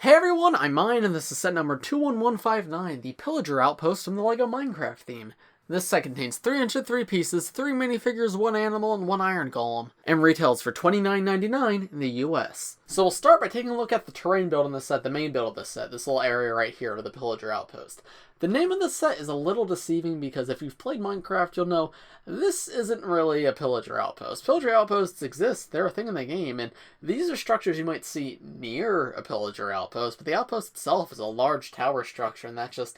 Hey everyone, I'm Mine, and this is set number 21159, the PIllager Outpost from the LEGO Minecraft theme. This set contains 3 inch 3 pieces, 3 minifigures, 1 animal, and 1 iron golem, and retails for $29.99 in the US. So we'll start by taking a look at the terrain build in this set, the main build of this set, this little area right here of the PIllager Outpost. The name of this set is a little deceiving because if you've played Minecraft, you'll know this isn't really a PIllager Outpost. PIllager Outposts exist, they're a thing in the game, and these are structures you might see near a PIllager Outpost, but the outpost itself is a large tower structure, and that just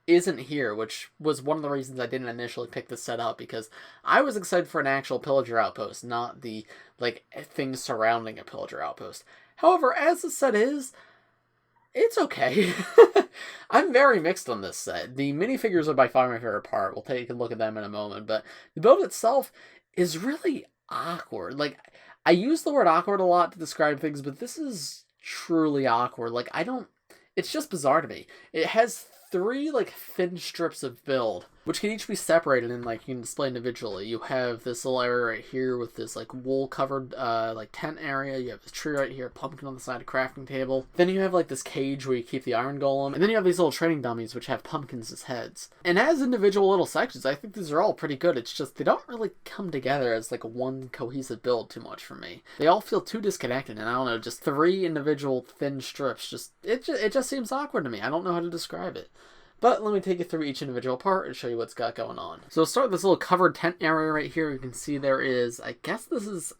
isn't here, which was one of the reasons I didn't initially pick this set up, because I was excited for an actual PIllager Outpost, not the, things surrounding a PIllager Outpost. However, as the set is, it's okay. I'm very mixed on this set. The minifigures are by far my favorite part. We'll take a look at them in a moment, but the build itself is really awkward. I use the word awkward a lot to describe things, but this is truly awkward. It's just bizarre to me. It has 3 thin strips of build, which can each be separated and you can display individually. You have this little area right here with this wool covered tent area. You have this tree right here, pumpkin on the side, a crafting table. Then you have this cage where you keep the iron golem, and then you have these little training dummies which have pumpkins as heads. And as individual little sections, I think these are all pretty good. It's just they don't really come together as one cohesive build too much for me. They all feel too disconnected, and I don't know, just 3 individual thin strips. It just seems awkward to me. I don't know how to describe it. But let me take you through each individual part and show you what's got going on. So we'll start with this little covered tent area right here. You can see there is, I guess this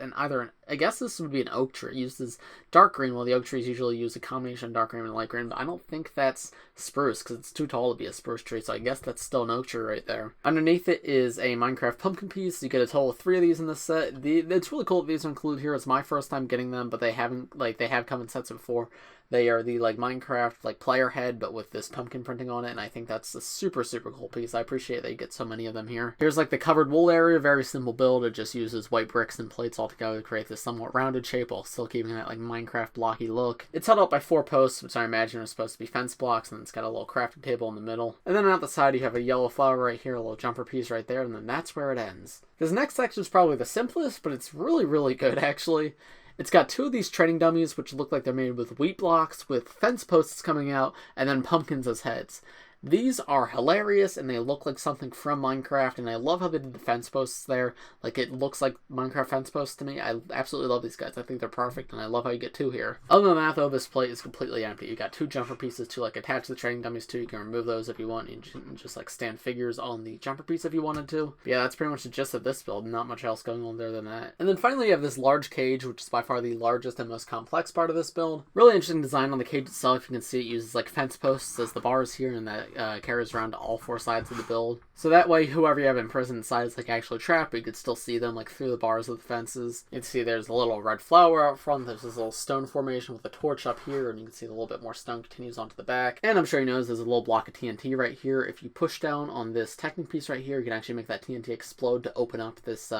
would be an oak tree. It uses dark green, while the oak trees usually use a combination of dark green and light green. But I don't think that's spruce, because it's too tall to be a spruce tree, so I guess that's still an oak tree right there. Underneath it is a Minecraft pumpkin piece. You get a total of 3 of these in this set. It's really cool that these are included here. It's my first time getting them, but they have come in sets before. They are the Minecraft player head, but with this pumpkin printing on it, and I think that's a super, super cool piece. I appreciate that you get so many of them here. Here's the covered wool area, very simple build. It just uses white bricks and plates all together to create this somewhat rounded shape while still keeping that Minecraft blocky look. It's held up by 4 posts, which I imagine are supposed to be fence blocks, and it's got a little crafting table in the middle. And then on the side you have a yellow flower right here, a little jumper piece right there, and then that's where it ends. This next section is probably the simplest, but it's really, really good actually. It's got 2 of these training dummies, which look like they're made with wheat blocks, with fence posts coming out, and then pumpkins as heads. These are hilarious, and they look like something from Minecraft, and I love how they did the fence posts there. It looks like Minecraft fence posts to me. I absolutely love these guys. I think they're perfect, and I love how you get 2 here. Other than that, though, this plate is completely empty. You got 2 jumper pieces to attach the training dummies to. You can remove those if you want. You can just stand figures on the jumper piece if you wanted to. But yeah, that's pretty much the gist of this build. Not much else going on there than that. And then finally, you have this large cage, which is by far the largest and most complex part of this build. Really interesting design on the cage itself. You can see it uses fence posts as the bars here, and that carries around to all 4 sides of the build. So that way, whoever you have imprisoned inside is actually trapped, but you could still see them through the bars of the fences. You can see there's a little red flower out front. There's this little stone formation with a torch up here, and you can see a little bit more stone continues onto the back. And I'm sure you notice there's a little block of TNT right here. If you push down on this technic piece right here, you can actually make that TNT explode to open up this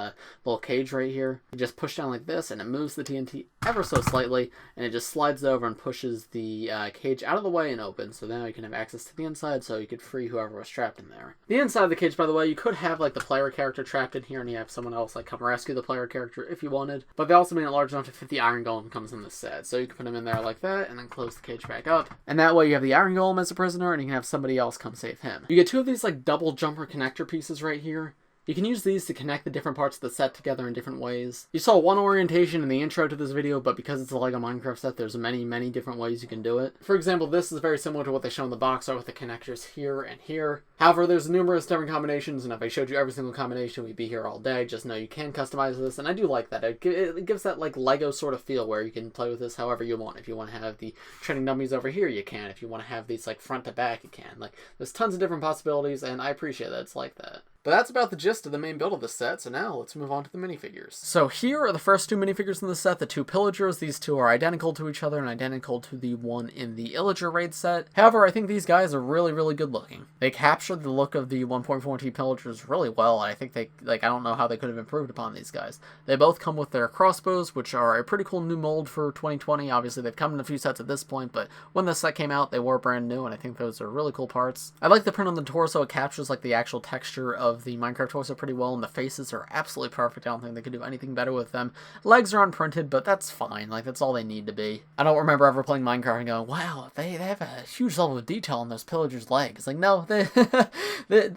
little cage right here. You just push down like this, and it moves the TNT ever so slightly, and it just slides over and pushes the cage out of the way and opens. So now you can have access to the inside, so you could free whoever was trapped in there. The inside of the cage, by the way, you could have the player character trapped in here, and you have someone else come rescue the player character if you wanted. But they also made it large enough to fit the iron golem comes in this set. So you can put him in there like that, and then close the cage back up. And that way you have the iron golem as a prisoner, and you can have somebody else come save him. You get 2 of these double jumper connector pieces right here. You can use these to connect the different parts of the set together in different ways. You saw one orientation in the intro to this video, but because it's a LEGO Minecraft set, there's many, many different ways you can do it. For example, this is very similar to what they show in the box art with the connectors here and here. However, there's numerous different combinations, and if I showed you every single combination, we'd be here all day. Just know you can customize this, and I do like that. It gives that LEGO sort of feel where you can play with this however you want. If you want to have the training dummies over here, you can. If you want to have these front to back, you can. There's tons of different possibilities, and I appreciate that it's like that. But that's about the gist of the main build of this set, so now let's move on to the minifigures. So here are the first 2 minifigures in the set, the 2 pillagers. These 2 are identical to each other and identical to the one in the Illager raid set. However, I think these guys are really, really good looking. They captured the look of the 1.4T pillagers really well, and I think they, I don't know how they could have improved upon these guys. They both come with their crossbows, which are a pretty cool new mold for 2020. Obviously, they've come in a few sets at this point, but when this set came out, they were brand new, and I think those are really cool parts. I like the print on the torso. It captures the actual texture of of the Minecraft torso pretty well, and the faces are absolutely perfect. I don't think they could do anything better with them. Legs are unprinted, but that's fine. Like, that's all they need to be. I don't remember ever playing Minecraft and going, wow, they have a huge level of detail on those Pillager's legs. Like, no,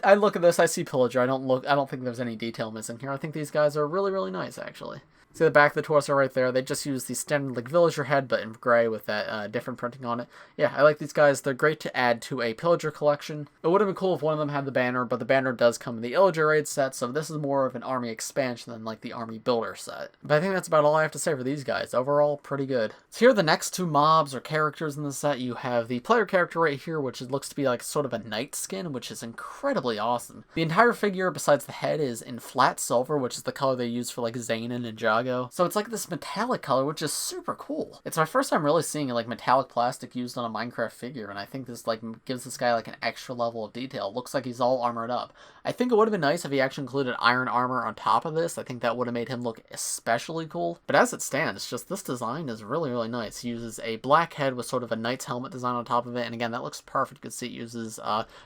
I look at this, I see Pillager. I don't think there's any detail missing here. I think these guys are really, really nice, actually. See the back of the torso right there? They just use the standard like villager head, but in gray with that different printing on it. Yeah, I like these guys. They're great to add to a pillager collection. It would have been cool if one of them had the banner, but the banner does come in the Illager raid set, so this is more of an army expansion than like the army builder set. But I think that's about all I have to say for these guys. Overall, pretty good. So here are the next two mobs or characters in the set. You have the player character right here, which looks to be like sort of a knight skin, which is incredibly awesome. The entire figure, besides the head, is in flat silver, which is the color they use for like Zane and Ninjago. So it's like this metallic color, which is super cool. It's my first time really seeing like metallic plastic used on a Minecraft figure, and I think this like gives this guy like an extra level of detail. It looks like he's all armored up. I think it would have been nice if he actually included iron armor on top of this. I think that would have made him look especially cool. But as it stands, just this design is really, really nice. He uses a black head with sort of a knight's helmet design on top of it, and again, that looks perfect. You can see it uses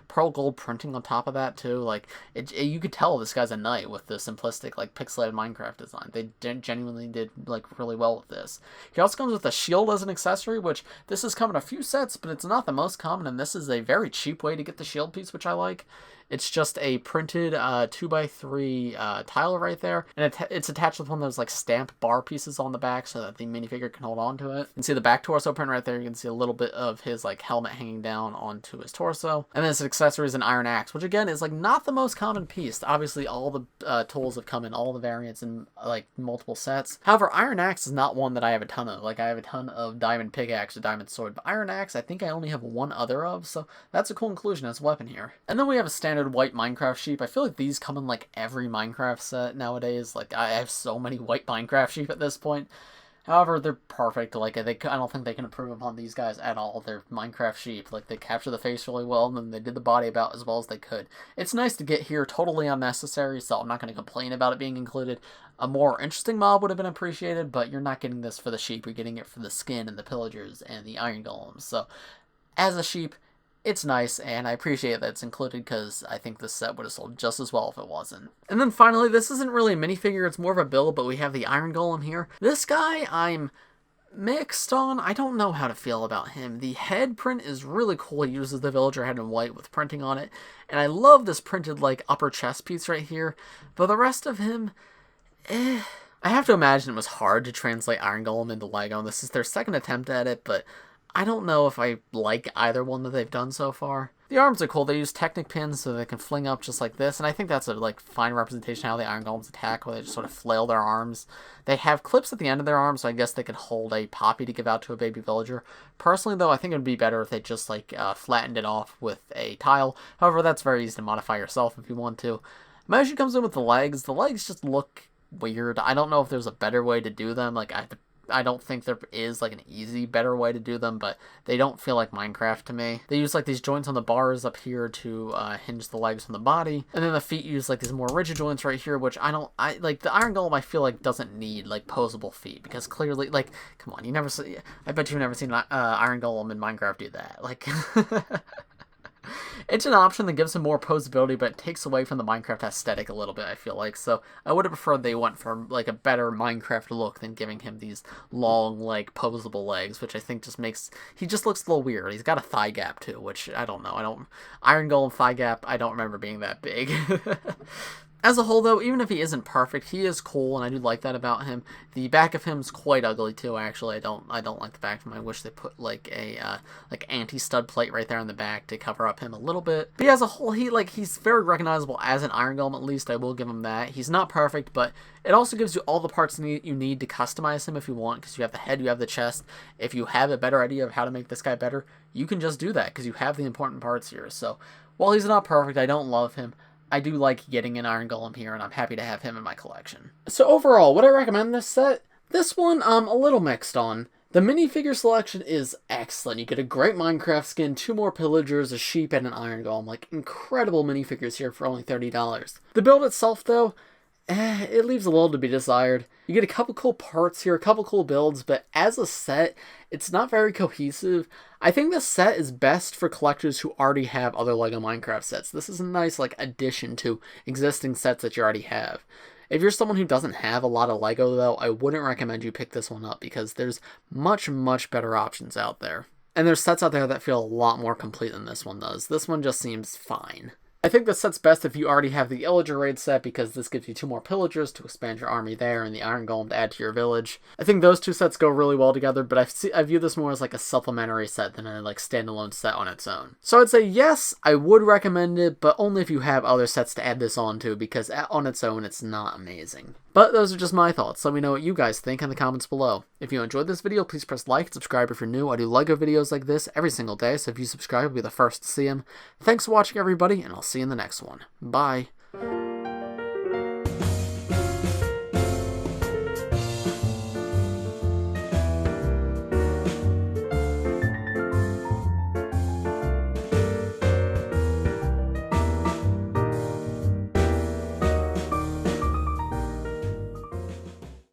pearl gold printing on top of that too. Like you could tell this guy's a knight with the simplistic like pixelated Minecraft design. They genuinely did like really well with this. He also comes with a shield as an accessory, which this has come in a few sets, but it's not the most common, and this is a very cheap way to get the shield piece, which I like. It's just a printed 2x3 tile right there, and it's attached with one of those like stamped bar pieces on the back so that the minifigure can hold on to it. You can see the back torso print right there. You can see a little bit of his like helmet hanging down onto his torso. And then his accessory is an iron axe, which again is like not the most common piece. Obviously all the tools have come in all the variants in like multiple sets. However, iron axe is not one that I have a ton of. Like I have a ton of diamond pickaxe or diamond sword, but iron axe I think I only have one other of, so that's a cool inclusion as a weapon here. And then we have a standard white Minecraft sheep. I feel like these come in like every Minecraft set nowadays. Like I have so many white Minecraft sheep at this point. However, they're perfect. Like I don't think they can improve upon these guys at all. They're Minecraft sheep. Like they capture the face really well, and then they did the body about as well as they could. It's nice to get here, totally unnecessary, so I'm not going to complain about it being included. A more interesting mob would have been appreciated, but you're not getting this for the sheep. You're getting it for the skin and the pillagers and the iron golems. So as a sheep, it's nice, and I appreciate that it's included because I think this set would have sold just as well if it wasn't. And then finally, this isn't really a minifigure, it's more of a build, but we have the Iron Golem here. This guy, I'm mixed on. I don't know how to feel about him. The head print is really cool. He uses the villager head in white with printing on it, and I love this printed, like, upper chest piece right here, but the rest of him, I have to imagine it was hard to translate Iron Golem into LEGO, and this is their second attempt at it, but I don't know if I like either one that they've done so far. The arms are cool. They use Technic pins so they can fling up just like this, and I think that's a like fine representation of how the Iron Golems attack, where they just sort of flail their arms. They have clips at the end of their arms, so I guess they could hold a poppy to give out to a baby villager. Personally, though, I think it would be better if they just like flattened it off with a tile. However, that's very easy to modify yourself if you want to. Motion comes in with the legs. The legs just look weird. I don't know if there's a better way to do them. Like I don't think there is like an easy, better way to do them, but they don't feel like Minecraft to me. They use like these joints on the bars up here to hinge the legs from the body, and then the feet use like these more rigid joints right here, which I like. The Iron Golem I feel like doesn't need like posable feet, because clearly, like, come on, I bet you've never seen an Iron Golem in Minecraft do that. Like, it's an option that gives him more posability, but it takes away from the Minecraft aesthetic a little bit, I feel like. So I would have preferred they went for like a better Minecraft look than giving him these long, like, posable legs, which I think just makes, he just looks a little weird. He's got a thigh gap too, which I don't know. Iron Golem thigh gap, I don't remember being that big. As a whole, though, even if he isn't perfect, he is cool, and I do like that about him. The back of him's quite ugly too. Actually, I don't like the back of him. I wish they put like a anti-stud plate right there in the back to cover up him a little bit. But as a whole, he's very recognizable as an Iron Golem. At least I will give him that. He's not perfect, but it also gives you all the parts you need to customize him if you want, because you have the head, you have the chest. If you have a better idea of how to make this guy better, you can just do that because you have the important parts here. So while he's not perfect, I don't love him. I do like getting an Iron Golem here, and I'm happy to have him in my collection. So overall, would I recommend this set? This one, I'm a little mixed on. The minifigure selection is excellent. You get a great Minecraft skin, 2 more pillagers, a sheep, and an Iron Golem. Like, incredible minifigures here for only $30. The build itself, though, it leaves a little to be desired. You get a couple cool parts here, a couple cool builds, but as a set, it's not very cohesive. I think this set is best for collectors who already have other LEGO Minecraft sets. This is a nice like addition to existing sets that you already have. If you're someone who doesn't have a lot of LEGO though, I wouldn't recommend you pick this one up because there's much better options out there. And there's sets out there that feel a lot more complete than this one does. This one just seems fine. I think this set's best if you already have the PIllager raid set because this gives you 2 more pillagers to expand your army there and the Iron Golem to add to your village. I think those 2 sets go really well together, but I view this more as like a supplementary set than a like standalone set on its own. So I'd say yes, I would recommend it, but only if you have other sets to add this on to because on its own it's not amazing. But those are just my thoughts. Let me know what you guys think in the comments below. If you enjoyed this video, please press like and subscribe if you're new. I do LEGO videos like this every single day, so if you subscribe, you'll be the first to see them. Thanks for watching, everybody, and I'll see you in the next one. Bye.